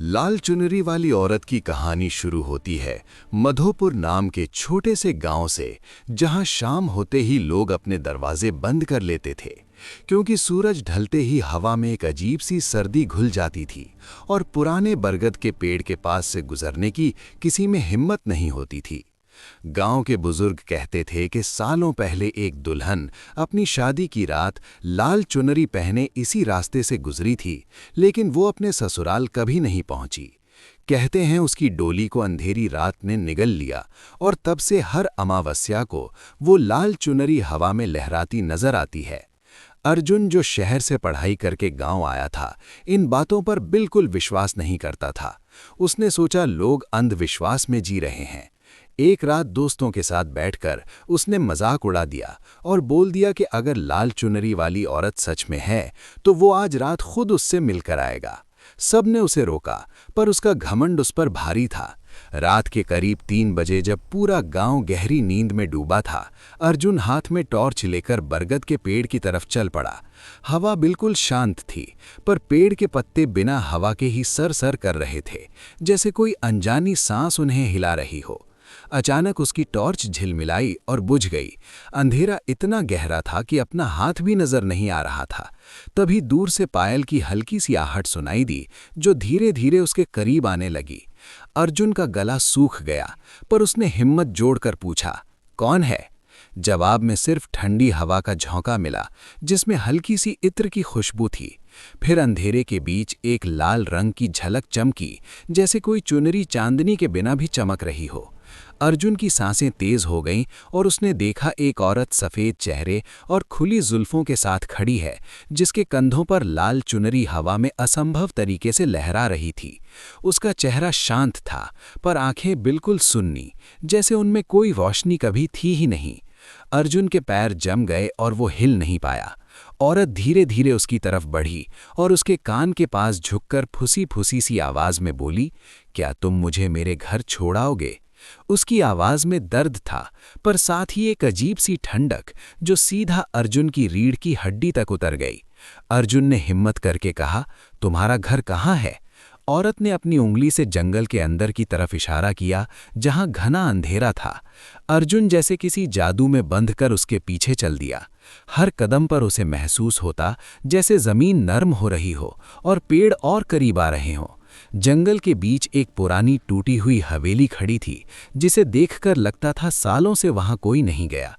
लाल चुनरी वाली औरत की कहानी शुरू होती है मधोपुर नाम के छोटे से गांव से, जहां शाम होते ही लोग अपने दरवाजे बंद कर लेते थे, क्योंकि सूरज ढलते ही हवा में एक अजीब सी सर्दी घुल जाती थी और पुराने बरगद के पेड़ के पास से गुजरने की किसी में हिम्मत नहीं होती थी। गांव के बुजुर्ग कहते थे कि सालों पहले एक दुल्हन अपनी शादी की रात लाल चुनरी पहने इसी रास्ते से गुजरी थी, लेकिन वो अपने ससुराल कभी नहीं पहुंची। कहते हैं उसकी डोली को अंधेरी रात ने निगल लिया और तब से हर अमावस्या को वो लाल चुनरी हवा में लहराती नजर आती है। अर्जुन, जो शहर से पढ़ाई करके गांव आया था, इन बातों पर बिल्कुल विश्वास नहीं करता था। उसने सोचा लोग अंधविश्वास में जी रहे हैं। एक रात दोस्तों के साथ बैठकर उसने मजाक उड़ा दिया और बोल दिया कि अगर लाल चुनरी वाली औरत सच में है तो वो आज रात खुद उससे मिलकर आएगा। सबने उसे रोका, पर उसका घमंड उस पर भारी था। रात के करीब 3 बजे, जब पूरा गांव गहरी नींद में डूबा था, अर्जुन हाथ में टॉर्च लेकर बरगद के पेड़ की तरफ चल पड़ा। हवा बिल्कुल शांत थी, पर पेड़ के पत्ते बिना हवा के ही सर-सर कर रहे थे, जैसे कोई अनजानी सांस उन्हें हिला रही हो। अचानक उसकी टॉर्च झिलमिलाई और बुझ गई। अंधेरा इतना गहरा था कि अपना हाथ भी नजर नहीं आ रहा था। तभी दूर से पायल की हल्की सी आहट सुनाई दी, जो धीरे धीरे उसके करीब आने लगी। अर्जुन का गला सूख गया, पर उसने हिम्मत जोड़कर पूछा, कौन है? जवाब में सिर्फ ठंडी हवा का झोंका मिला, जिसमें हल्की सी इत्र की खुशबू थी। फिर अंधेरे के बीच एक लाल रंग की झलक चमकी, जैसे कोई चुनरी चांदनी के बिना भी चमक रही हो। अर्जुन की सांसें तेज हो गईं और उसने देखा एक औरत सफ़ेद चेहरे और खुली जुल्फों के साथ खड़ी है, जिसके कंधों पर लाल चुनरी हवा में असंभव तरीके से लहरा रही थी। उसका चेहरा शांत था, पर आंखें बिल्कुल सुन्नी, जैसे उनमें कोई रोशनी कभी थी ही नहीं। अर्जुन के पैर जम गए और वो हिल नहीं पाया। औरत धीरे धीरे उसकी तरफ बढ़ी और उसके कान के पास झुककर फुसी-फुसी सी आवाज में बोली, क्या तुम मुझे मेरे घर छोड़ाओगे? उसकी आवाज में दर्द था, पर साथ ही एक अजीब सी ठंडक, जो सीधा अर्जुन की रीढ़ की हड्डी तक उतर गई। अर्जुन ने हिम्मत करके कहा, तुम्हारा घर कहाँ है? औरत ने अपनी उंगली से जंगल के अंदर की तरफ इशारा किया, जहां घना अंधेरा था। अर्जुन जैसे किसी जादू में बंधकर उसके पीछे चल दिया। हर कदम पर उसे महसूस होता जैसे जमीन नर्म हो रही हो और पेड़ और करीब आ रहे हों। जंगल के बीच एक पुरानी टूटी हुई हवेली खड़ी थी, जिसे देखकर लगता था सालों से वहां कोई नहीं गया।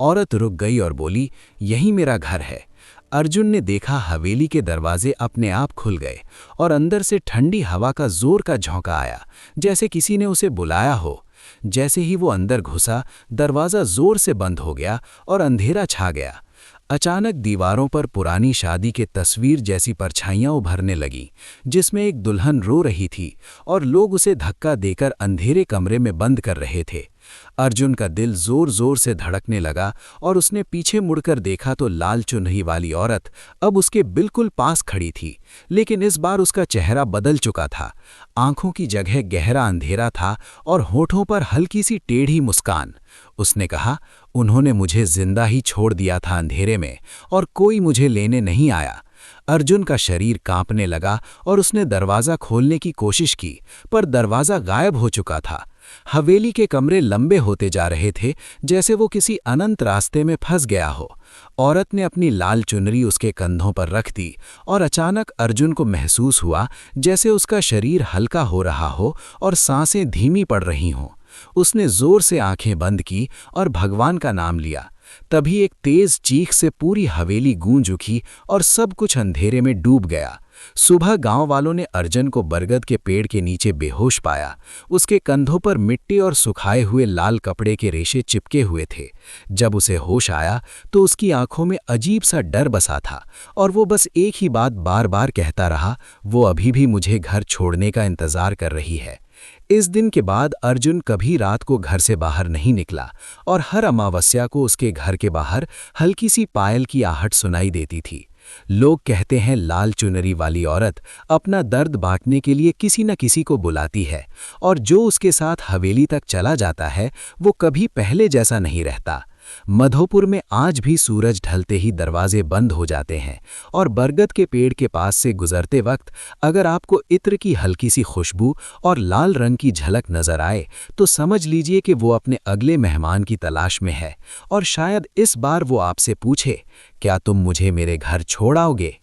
औरत रुक गई और बोली, यही मेरा घर है। अर्जुन ने देखा हवेली के दरवाजे अपने आप खुल गए और अंदर से ठंडी हवा का जोर का झोंका आया, जैसे किसी ने उसे बुलाया हो। जैसे ही वो अंदर घुसा, दरवाज़ा जोर से बंद हो गया और अंधेरा छा गया। अचानक दीवारों पर पुरानी शादी के तस्वीर जैसी परछाइयां उभरने लगीं, जिसमें एक दुल्हन रो रही थी और लोग उसे धक्का देकर अंधेरे कमरे में बंद कर रहे थे। अर्जुन का दिल जोर जोर से धड़कने लगा और उसने पीछे मुड़कर देखा तो लाल चुनरी वाली औरत अब उसके बिल्कुल पास खड़ी थी, लेकिन इस बार उसका चेहरा बदल चुका था। आंखों की जगह गहरा अंधेरा था और होठों पर हल्की सी टेढ़ी मुस्कान। उसने कहा, उन्होंने मुझे जिंदा ही छोड़ दिया था अंधेरे में, और कोई मुझे लेने नहीं आया। अर्जुन का शरीर कांपने लगा और उसने दरवाज़ा खोलने की कोशिश की, पर दरवाज़ा गायब हो चुका था। हवेली के कमरे लंबे होते जा रहे थे, जैसे वो किसी अनंत रास्ते में फंस गया हो। औरत ने अपनी लाल चुनरी उसके कंधों पर रख दी और अचानक अर्जुन को महसूस हुआ जैसे उसका शरीर हल्का हो रहा हो और सांसें धीमी पड़ रही हों। उसने जोर से आंखें बंद की और भगवान का नाम लिया। तभी एक तेज चीख से पूरी हवेली गूंज उठी और सब कुछ अंधेरे में डूब गया। सुबह गांव वालों ने अर्जुन को बरगद के पेड़ के नीचे बेहोश पाया। उसके कंधों पर मिट्टी और सुखाए हुए लाल कपड़े के रेशे चिपके हुए थे। जब उसे होश आया तो उसकी आंखों में अजीब सा डर बसा था और वो बस एक ही बात बार बार कहता रहा, वो अभी भी मुझे घर छोड़ने का इंतजार कर रही है। इस दिन के बाद अर्जुन कभी रात को घर से बाहर नहीं निकला और हर अमावस्या को उसके घर के बाहर हल्की सी पायल की आहट सुनाई देती थी। लोग कहते हैं लाल चुनरी वाली औरत अपना दर्द बांटने के लिए किसी न किसी को बुलाती है, और जो उसके साथ हवेली तक चला जाता है वो कभी पहले जैसा नहीं रहता। मधोपुर में आज भी सूरज ढलते ही दरवाजे बंद हो जाते हैं और बरगद के पेड़ के पास से गुजरते वक्त अगर आपको इत्र की हल्की सी खुशबू और लाल रंग की झलक नजर आए तो समझ लीजिए कि वो अपने अगले मेहमान की तलाश में है और शायद इस बार वो आपसे पूछे, क्या तुम मुझे मेरे घर छोड़ आओगे?